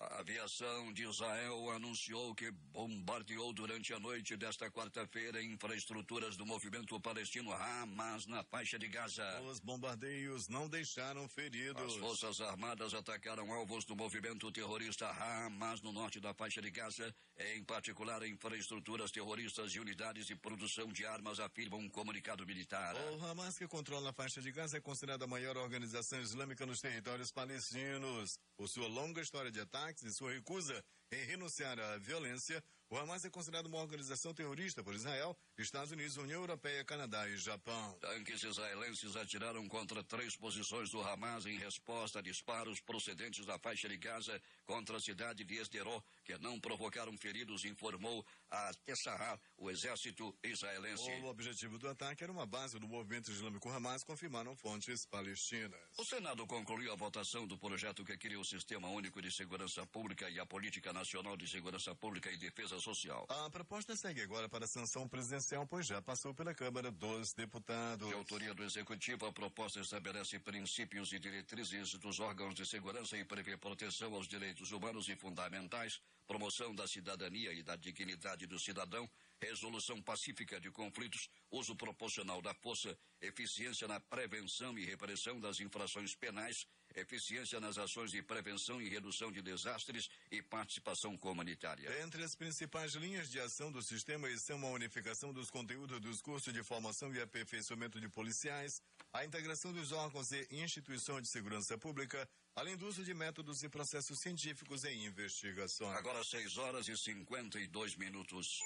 A aviação de Israel anunciou que bombardeou durante a noite desta quarta-feira infraestruturas do movimento palestino Hamas na faixa de Gaza. Os bombardeios não deixaram feridos. As Forças Armadas atacaram alvos do movimento terrorista Hamas no norte da faixa de Gaza, em particular infraestruturas terroristas e unidades de produção de armas, afirma um comunicado militar. O Hamas, que controla a faixa de Gaza, é considerada a maior organização islâmica nos territórios palestinos. Por sua longa história de ataques e sua recusa em renunciar à violência, o Hamas é considerado uma organização terrorista por Israel, Estados Unidos, União Europeia, Canadá e Japão. Tanques israelenses atiraram contra 3 posições do Hamas em resposta a disparos procedentes da faixa de Gaza contra a cidade de Sderot, que não provocaram feridos, informou a Tessahar, o exército israelense. O objetivo do ataque era uma base do movimento islâmico Hamas, confirmaram fontes palestinas. O Senado concluiu a votação do projeto que cria o Sistema Único de Segurança Pública e a Política Nacional de Segurança Pública e Defesa Social. A proposta segue agora para a sanção presidencial, pois já passou pela Câmara dos Deputados. De autoria do Executivo, a proposta estabelece princípios e diretrizes dos órgãos de segurança e prevê proteção aos direitos humanos e fundamentais, promoção da cidadania e da dignidade do cidadão, resolução pacífica de conflitos, uso proporcional da força, eficiência na prevenção e repressão das infrações penais, eficiência nas ações de prevenção e redução de desastres e participação comunitária. Entre as principais linhas de ação do sistema estão a unificação dos conteúdos dos cursos de formação e aperfeiçoamento de policiais, a integração dos órgãos e instituições de segurança pública, além do uso de métodos e processos científicos em investigações. Agora 6h52.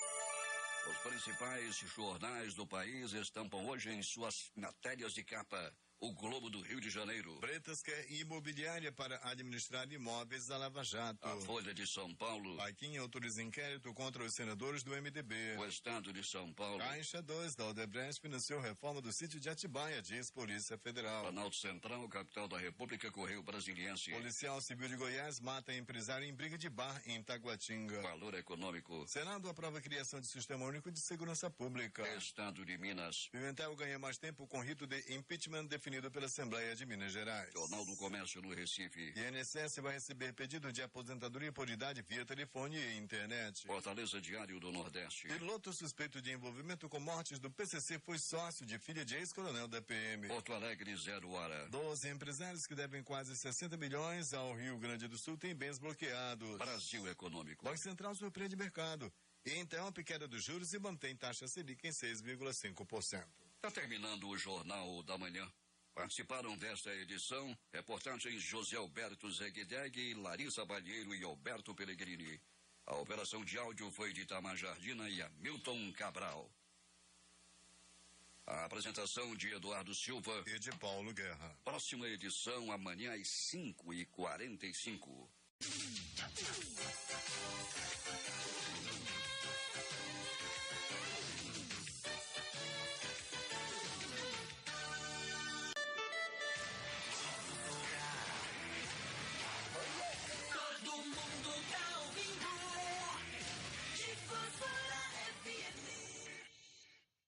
Os principais jornais do país estampam hoje em suas matérias de capa o Globo do Rio de Janeiro. Bretas quer imobiliária para administrar imóveis da Lava Jato. A Folha de São Paulo. Paquim autoriza inquérito contra os senadores do MDB. O Estado de São Paulo. Caixa 2 da Odebrecht financiou reforma do sítio de Atibaia, diz Polícia Federal. Planalto Central, capital da República, Correio Brasiliense. Policial Civil de Goiás mata empresário em briga de bar em Taguatinga. Valor econômico. Senado aprova a criação de Sistema Único de Segurança Pública. Estado de Minas. Pimentel ganha mais tempo com rito de impeachment definido pela Assembleia de Minas Gerais. Jornal do Comércio no Recife. INSS vai receber pedido de aposentadoria por idade via telefone e internet. Fortaleza Diário do Nordeste. Piloto suspeito de envolvimento com mortes do PCC foi sócio de filha de ex-coronel da PM. Porto Alegre, 0 hora. 12 empresários que devem quase 60 milhões ao Rio Grande do Sul têm bens bloqueados. Brasil Econômico. Banco Central surpreende mercado e interrompe queda dos juros e mantém taxa Selic em 6,5%. Está terminando o Jornal da Manhã. Participaram desta edição reportagens José Alberto Zegdeg, Larissa Balheiro e Alberto Pellegrini. A operação de áudio foi de Itamar Jardina e Hamilton Cabral. A apresentação de Eduardo Silva e de Paulo Guerra. Próxima edição amanhã às 5h45.